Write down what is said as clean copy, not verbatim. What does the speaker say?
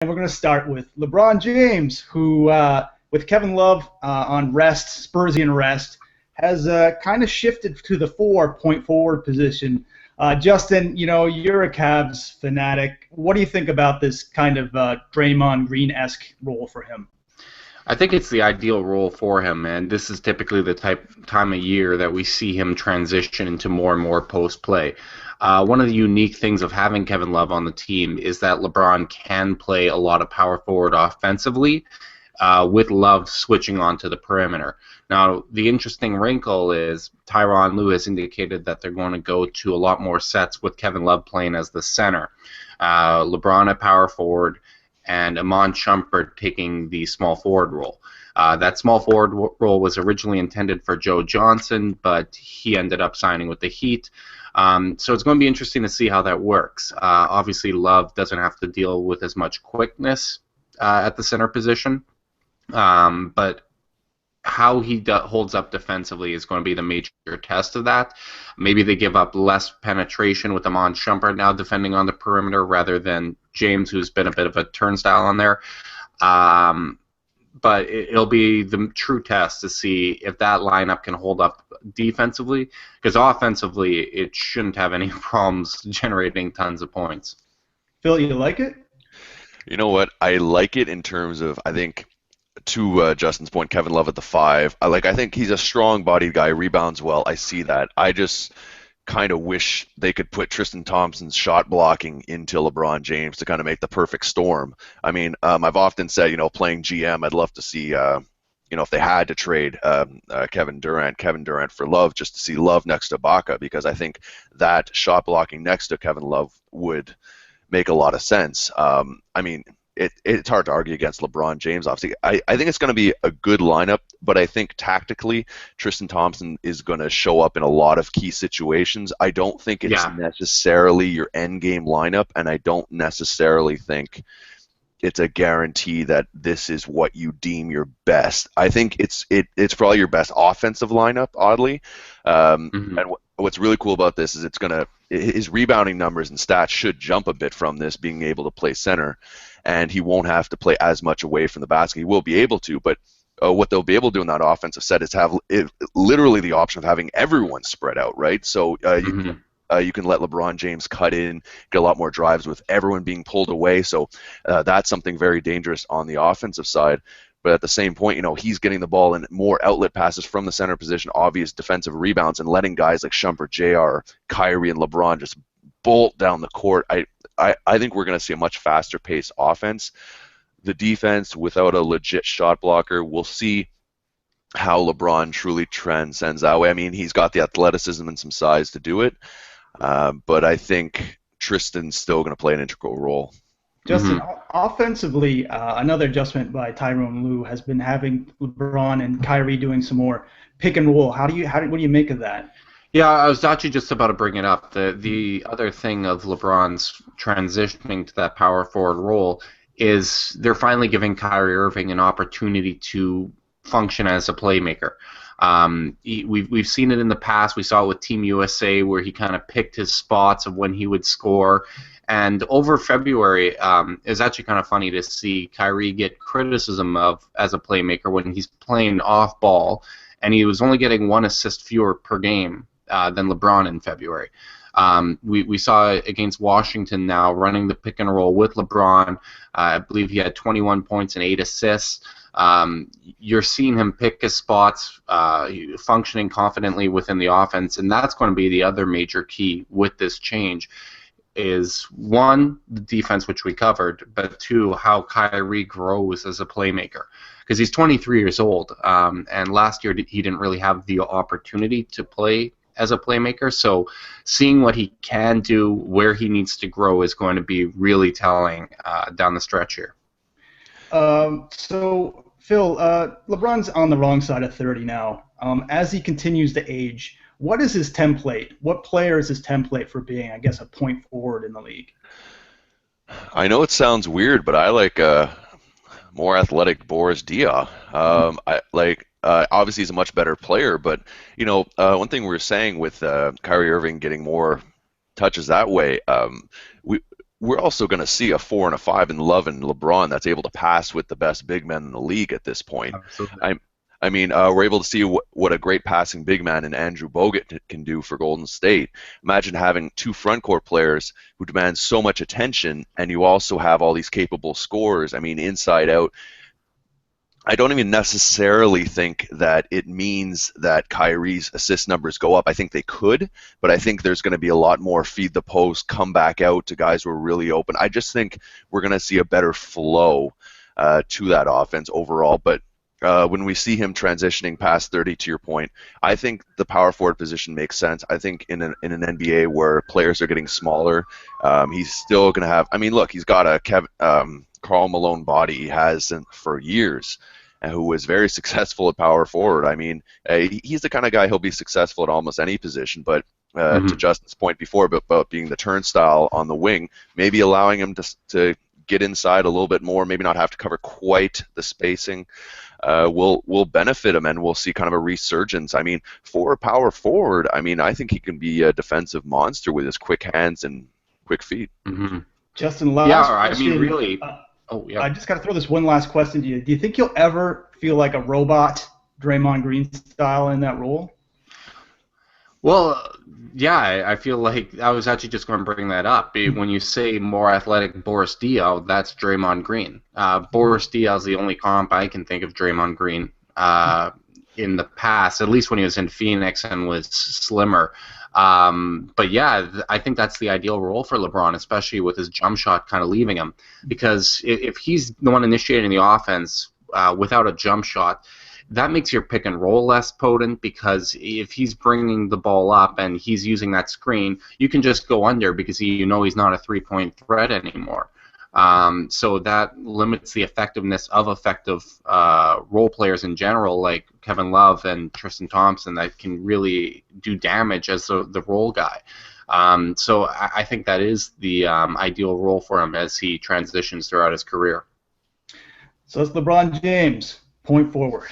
And we're going to start with LeBron James, who, with Kevin Love on rest, Spursian rest, has kind of shifted to the 4-point forward position. Justin, you're a Cavs fanatic. What do you think about this kind of Draymond Green-esque role for him? I think it's the ideal role for him, and this is typically the time of year that we see him transition into more and more post play. One of the unique things of having Kevin Love on the team is that LeBron can play a lot of power forward offensively, with Love switching onto the perimeter. Now, the interesting wrinkle is Tyronn Lue has indicated that they're going to go to a lot more sets with Kevin Love playing as the center. LeBron at power forward, and Iman Shumpert taking the small forward role. That small forward role was originally intended for Joe Johnson, but he ended up signing with the Heat. So it's going to be interesting to see how that works. Obviously, Love doesn't have to deal with as much quickness at the center position, but how he holds up defensively is going to be the major test of that. Maybe they give up less penetration with Iman Shumpert now defending on the perimeter rather than James, who's been a bit of a turnstile on there. But it'll be the true test to see if that lineup can hold up defensively, because offensively it shouldn't have any problems generating tons of points. Phil, you like it? You know what? I like it in terms of, I think, to Justin's point, Kevin Love at the 5. I think he's a strong-bodied guy, rebounds well. I see that. I just kind of wish they could put Tristan Thompson's shot blocking into LeBron James to kind of make the perfect storm. I mean, I've often said, playing GM, I'd love to see, if they had to trade Kevin Durant for Love, just to see Love next to Ibaka, because I think that shot blocking next to Kevin Love would make a lot of sense. I mean, it's hard to argue against LeBron James, obviously. I think it's going to be a good lineup, but I think tactically Tristan Thompson is going to show up in a lot of key situations. I don't think it's necessarily your end game lineup, and I don't necessarily think it's a guarantee that this is what you deem your best. I think it's probably your best offensive lineup, oddly. And what's really cool about this is his rebounding numbers and stats should jump a bit from this, being able to play center, and he won't have to play as much away from the basket. He will be able to, but what they'll be able to do in that offensive set is have literally the option of having everyone spread out, right? So you can let LeBron James cut in, get a lot more drives with everyone being pulled away. So that's something very dangerous on the offensive side. But at the same point, he's getting the ball in more outlet passes from the center position, obvious defensive rebounds, and letting guys like Shumpert, JR, Kyrie, and LeBron just bolt down the court. I think we're going to see a much faster paced offense. The defense, without a legit shot blocker, we'll see how LeBron truly transcends that way. I mean, he's got the athleticism and some size to do it, but I think Tristan's still going to play an integral role. Justin, offensively, another adjustment by Tyronn Lue has been having LeBron and Kyrie doing some more pick and roll. What do you make of that? Yeah, I was actually just about to bring it up. The other thing of LeBron's transitioning to that power forward role is they're finally giving Kyrie Irving an opportunity to function as a playmaker. We've seen it in the past. We saw it with Team USA, where he kind of picked his spots of when he would score. And over February, it's actually kind of funny to see Kyrie get criticism as a playmaker when he's playing off ball, and he was only getting 1 assist fewer per game than LeBron in February. We saw it against Washington now, running the pick and roll with LeBron. I believe he had 21 points and 8 assists. You're seeing him pick his spots, functioning confidently within the offense, and that's going to be the other major key with this change. Is 1, the defense, which we covered, but 2, how Kyrie grows as a playmaker. Because he's 23 years old, and last year he didn't really have the opportunity to play as a playmaker, so seeing what he can do, where he needs to grow, is going to be really telling down the stretch here. So, Phil, LeBron's on the wrong side of 30 now. As he continues to age, what is his template? What player is his template for being, I guess, a point forward in the league? I know it sounds weird, but I like more athletic Boris Diaw. Obviously, he's a much better player, but one thing we were saying with Kyrie Irving getting more touches that way, we're also going to see a 4 and a 5 in Love and LeBron that's able to pass with the best big men in the league at this point. Absolutely. We're able to see what a great passing big man in Andrew Bogut can do for Golden State. Imagine having two front court players who demand so much attention, and you also have all these capable scorers. I mean, inside out. I don't even necessarily think that it means that Kyrie's assist numbers go up. I think they could, but I think there's going to be a lot more feed the post, come back out to guys who are really open. I just think we're going to see a better flow to that offense overall. But when we see him transitioning past 30, to your point, I think the power forward position makes sense. I think in an NBA where players are getting smaller, he's still going to have. I mean, look, he's got a Karl Malone body he has for years, and who was very successful at power forward. I mean, he's the kind of guy who'll be successful at almost any position. But to Justin's point before about being the turnstile on the wing, maybe allowing him to get inside a little bit more, maybe not have to cover quite the spacing, will benefit him, and we'll see kind of a resurgence. I mean, for a power forward, I mean, I think he can be a defensive monster with his quick hands and quick feet. Justin, last question. I mean, really. I just got to throw this one last question to you. Do you think you'll ever feel like a robot, Draymond Green style, in that role? Well, yeah, I feel like I was actually just going to bring that up. When you say more athletic Boris Diaw, that's Draymond Green. Boris Diaw is the only comp I can think of Draymond Green in the past, at least when he was in Phoenix and was slimmer. But yeah, I think that's the ideal role for LeBron, especially with his jump shot kind of leaving him. Because if he's the one initiating the offense without a jump shot, that makes your pick and roll less potent, because if he's bringing the ball up and he's using that screen, you can just go under because you know he's not a three-point threat anymore. So that limits the effectiveness of effective role players in general, like Kevin Love and Tristan Thompson, that can really do damage as the role guy. So I think that is the ideal role for him as he transitions throughout his career. So it's LeBron James, point forward.